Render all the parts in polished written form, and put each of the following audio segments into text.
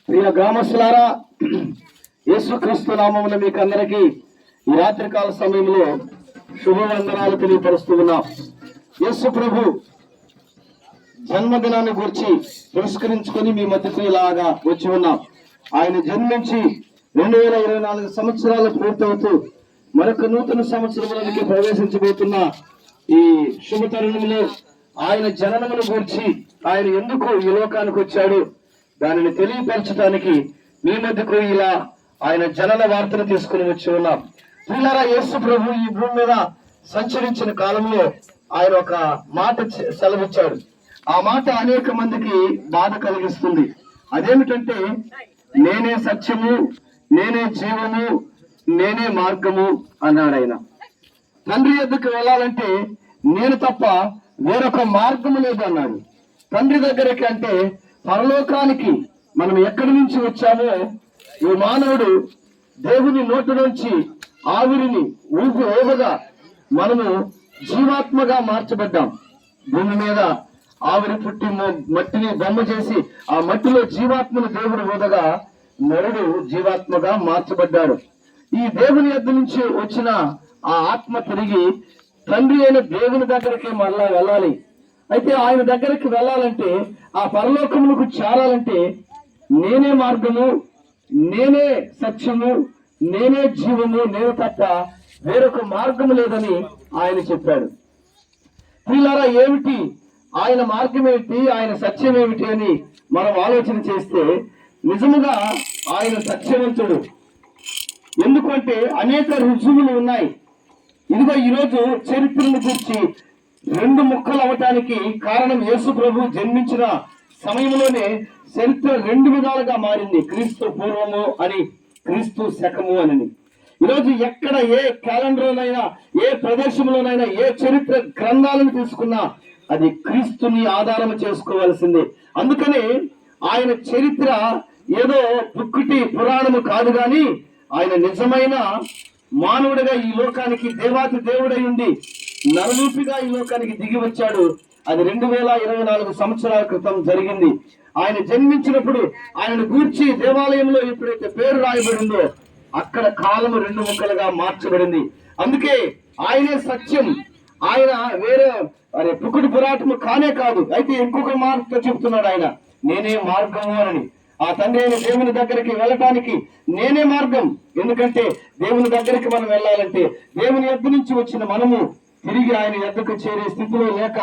ప్రియ గ్రామస్తులారా, యేసుక్రీస్తు నామమున మీకు అందరికీ ఈ రాత్రికాల సమయంలో శుభవందనాలు తెలియపరుస్తూ ఉన్నాం. యేసు ప్రభు జన్మదినాన్ని గురించి పురస్కరించుకొని మీ మధ్యకు ఇలాగా వచ్చి ఉన్నాం. ఆయన జన్మించి 2024 సంవత్సరాలు పూర్తవుతూ మరొక నూతన సంవత్సరంలోనికి ప్రవేశించబోతున్న ఈ శుభ తరుణంలో ఆయన జననమును గురించి, ఆయన ఎందుకు ఈ లోకానికి వచ్చాడు దానిని తెలియపరచడానికి మీ మధ్యకు ఇలా ఆయన జనన వార్తను తీసుకుని వచ్చి ఉన్నాం. పిల్లరా, యేసు ప్రభు ఈ భూమి మీద సంచరించిన కాలంలో ఆయన ఒక మాట సెలవిచ్చాడు. ఆ మాట అనేక మందికి బాధ కలిగిస్తుంది. అదేమిటంటే, నేనే సత్యము, నేనే జీవము, నేనే మార్గము అన్నాడు ఆయన. తండ్రి యొద్దకు వెళ్ళాలంటే నేను తప్ప వేరొక మార్గము లేదు అన్నాడు. తండ్రి దగ్గరికి అంటే పరలోకానికి మనం ఎక్కడి నుంచి వచ్చామో, ఈ మానవుడు దేవుని నోటి నుంచి ఆవిరిని ఊగగా మనము జీవాత్మగా మార్చబడ్డాం. భూమి మీద ఆవిరి పుట్టి మట్టిని బొమ్మ చేసి ఆ మట్టిలో జీవాత్మను దేవుడు ఊదగా నరుడు జీవాత్మగా మార్చబడ్డాడు. ఈ దేవుని యొద్ద నుంచి వచ్చిన ఆ ఆత్మ తిరిగి తండ్రి అయిన దేవుని దగ్గరికి మరలా వెళ్ళాలి. అయితే ఆయన దగ్గరికి వెళ్ళాలంటే, ఆ పరలోకములకు చేరాలంటే నేనే మార్గము, నేనే సత్యము, నేనే జీవము, నేను తప్ప వేరొక మార్గము లేదని ఆయన చెప్పాడు. పిల్లరా, ఏమిటి ఆయన మార్గం ఏమిటి, ఆయన సత్యం ఏమిటి అని మనం ఆలోచన చేస్తే నిజముగా ఆయన సత్యవంతుడు. ఎందుకంటే అనేక రుజువులు ఉన్నాయి. ఇదిగో ఈరోజు చరిత్రను గురించి 2 ముక్కలు అవటానికి కారణం యేసు ప్రభు జన్మించిన సమయంలోనే చరిత్ర 2 విధాలుగా మారింది. క్రీస్తు పూర్వము అని, క్రీస్తు శకము అని. ఈరోజు ఎక్కడ ఏ క్యాలెండర్లోనైనా, ఏ ప్రదేశంలోనైనా, ఏ చరిత్ర గ్రంథాలను తీసుకున్నా అది క్రీస్తుని ఆధారం చేసుకోవాల్సిందే. అందుకని ఆయన చరిత్ర ఏదో పుక్కుటి పురాణము కాదు గాని, ఆయన నిజమైన మానవుడిగా ఈ లోకానికి దేవాతి దేవుడై ఉండి నరరూపిగా ఈ లోకానికి దిగి వచ్చాడు. అది 2024 సంవత్సరాల క్రితం జరిగింది. ఆయన జన్మించినప్పుడు ఆయనను గూర్చి దేవాలయంలో ఎప్పుడైతే పేరు రాయబడిందో అక్కడ కాలము 2 ముక్కలుగా మార్చబడింది. అందుకే ఆయనే సత్యం, ఆయన వేరే పుకుడు పురాటము కానే కాదు. అయితే ఇంకొక మార్గంతో చెప్తున్నాడు ఆయన, నేనే మార్గము అని. ఆ తండ్రి అయిన దేవుని దగ్గరికి వెళ్ళటానికి నేనే మార్గం. ఎందుకంటే దేవుని దగ్గరికి మనం వెళ్ళాలంటే దేవుని యొద్ద నుంచి వచ్చిన మనము తిరిగి ఆయన యొద్దకు చేరే స్థితిలో లేక,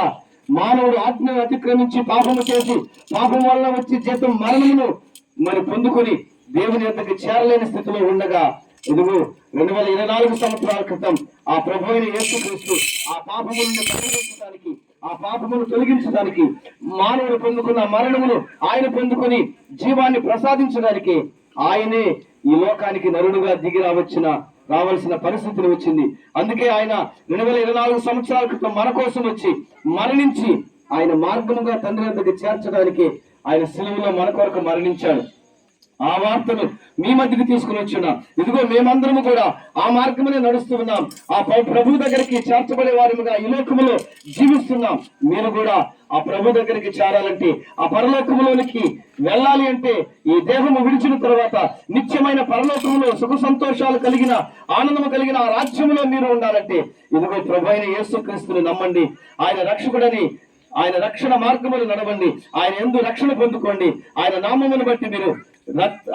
మానవుడు ఆజ్ఞను అతిక్రమించి పాపము చేసి పాపం వల్ల వచ్చి జీతం మరణమును పొందుకొని దేవుని యొద్దకు చేరలేని స్థితిలో ఉండగా, ఇదిగో 2024 సంవత్సరాల క్రితం ఆ ప్రభు అయిన యేసుక్రీస్తు ఆ పాపములను పరిహరించడానికి, ఆ పాపమును తొలగించడానికి, మానవుడు పొందుకున్న మరణమును ఆయన పొందుకొని జీవాన్ని ప్రసాదించడానికి ఆయనే ఈ లోకానికి నరుడుగా దిగి రావాల్సిన పరిస్థితిని వచ్చింది. అందుకే ఆయన 2024 సంవత్సరాల క్రితం మన కోసం వచ్చి మరణించి ఆయన మార్గముగా తండ్రి వద్దకు చేర్చడానికి ఆయన శిలువలో మన కొరకు మరణించాడు. ఆ వార్తను మీ మధ్యకి తీసుకుని వచ్చున్నాం. ఇదిగో మేమందరము కూడా ఆ మార్గమునే నడుస్తూ ఉన్నాం. ఆ ప్రభు దగ్గరికి చేర్చబడే వారిగా ఈ లోకములో జీవిస్తున్నాం. మీరు కూడా ఆ ప్రభు దగ్గరికి చేరాలంటే, ఆ పరలోకములోనికి వెళ్ళాలి అంటే, ఈ దేహము విడిచిన తర్వాత నిత్యమైన పరలోకములో సుఖ సంతోషాలు కలిగిన, ఆనందము కలిగిన ఆ రాజ్యములో మీరు ఉండాలంటే, ఇదిగో ప్రభు అయిన యేసుక్రీస్తుని నమ్మండి. ఆయన రక్షకుడని, ఆయన రక్షణ మార్గములు నడవండి. ఆయన యందు రక్షణ పొందుకోండి. ఆయన నామమును బట్టి మీరు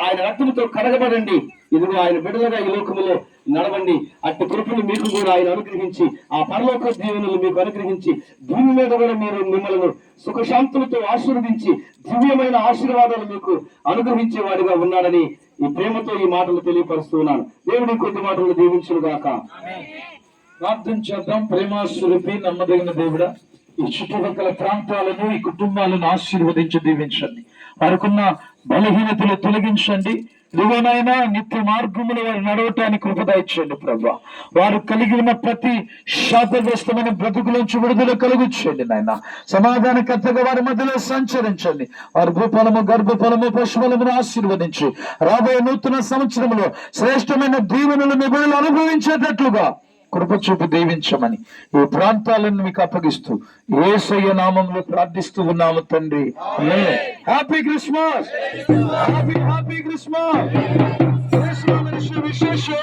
ఆయన రక్తముతో కడగబడండి. ఇదిగో ఆయన బిడ్డలుగా ఈ లోకములో నడవండి. అట్టి కృపను మీకు కూడా ఆయన అనుగ్రహించి, ఆ పరలోక దీవెనలు మీకు అనుగ్రహించి, భూమి మీద కూడా మీరు మిమ్మల్ని సుఖశాంతులతో ఆశీర్వదించి దివ్యమైన ఆశీర్వాదాలు మీకు అనుగ్రహించే వాడిగా ఉన్నాడని ఈ ప్రేమతో ఈ మాటలు తెలియపరుస్తున్నాను. దేవుడి కొద్ది మాటలు దీవించును గాక. ప్రార్థన చేద్దాం. ప్రేమాస్వరూపి నమ్మదగిన దేవుడా, ఈ చుట్టుపక్కల ప్రాంతాలను, ఈ కుటుంబాలను ఆశీర్వదించి దీవించండి. వారికున్న బలహీనతలు తొలగించండి. ఇదిగోనైనా నిత్య మార్గములు వారు నడవటానికి కృప ఇచ్చండి ప్రభా. వారు కలిగి ఉన్న ప్రతి శాపగ్రస్తమైన బ్రతుకులోంచి విడుదల కలుగుచ్చండి నాయన. సమాధానకర్తగా వారి మధ్యలో సంచరించండి. వారి భూఫలము, గర్భఫలము, పశుఫలమును ఆశీర్వదించి రాబోయే నూతన సంవత్సరంలో శ్రేష్టమైన దీవెనలు మీ బిడ్డలు అనుభవించేటట్లుగా కృప చూపి దీవించమని ఈ ప్రాంతాలను మీకు అప్పగిస్తూ యేసయ్య నామములో ప్రార్థిస్తూ ఉన్నాము తండ్రి. Happy Christmas, happy Christmas. విశేషం